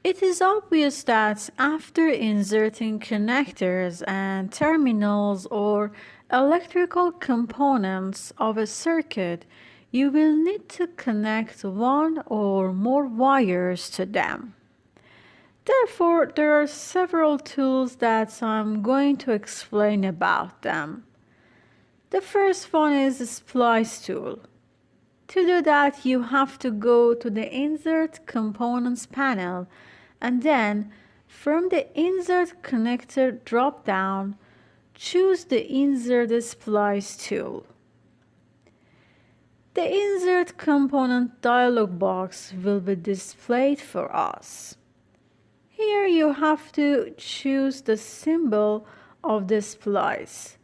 It is obvious that after inserting connectors and terminals or electrical components of a circuit, you will need to connect one or more wires to them. Therefore, there are several tools that I'm going to explain about them. The first one is the Splice tool. To do that, you have to go to the Insert Components panel and then from the Insert Connector drop-down, choose the Insert Splice tool. The Insert Component dialog box will be displayed for us. Here you have to choose the symbol of the splice.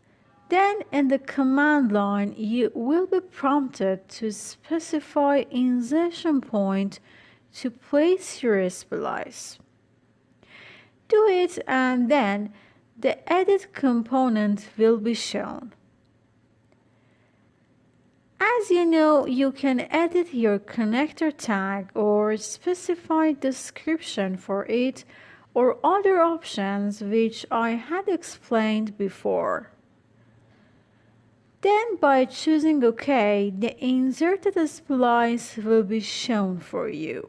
Then in the command line, you will be prompted to specify insertion point to place your splice. Do it and then the edit component will be shown. As you know, you can edit your connector tag or specify description for it or other options which I had explained before. Then by choosing OK, the inserted splice will be shown for you.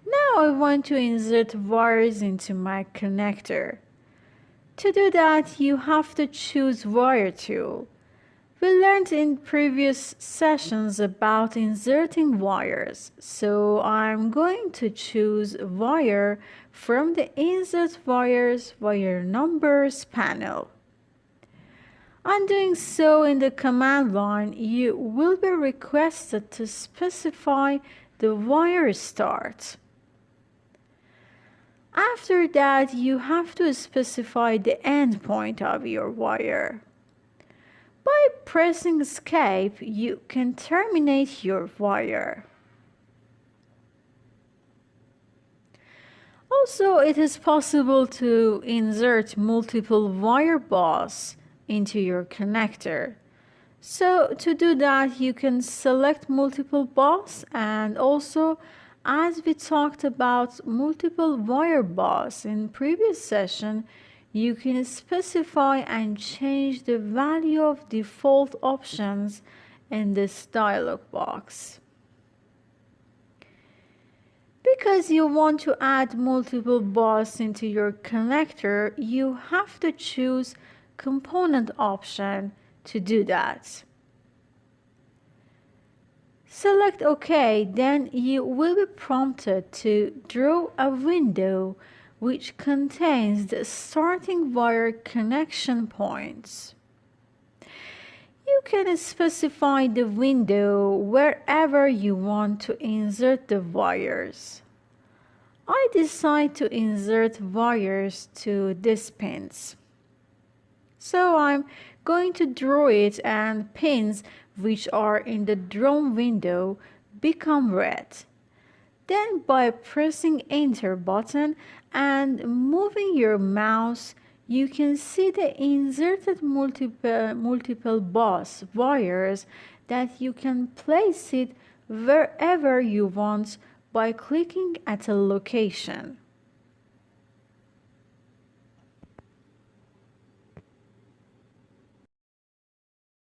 Now I want to insert wires into my connector. To do that, you have to choose Wire tool. We learned in previous sessions about inserting wires, so I'm going to choose Wire from the Insert Wires Wire Numbers panel. On doing so in the command line, you will be requested to specify the wire start. After that, you have to specify the end point of your wire. By pressing Escape, you can terminate your wire. Also, it is possible to insert multiple wire bars into your connector. So to do that, you can select multiple bars, and also as we talked about multiple wire bars in previous session, you can specify and change the value of default options in this dialog box. Because you want to add multiple bars into your connector, you have to choose Component option to do that. Select OK, then you will be prompted to draw a window which contains the starting wire connection points. You can specify the window wherever you want to insert the wires. I decide to insert wires to these pins. So I'm going to draw it, and pins which are in the drawn window become red. Then by pressing Enter button and moving your mouse, you can see the inserted multiple bus wires that you can place it wherever you want by clicking at a location.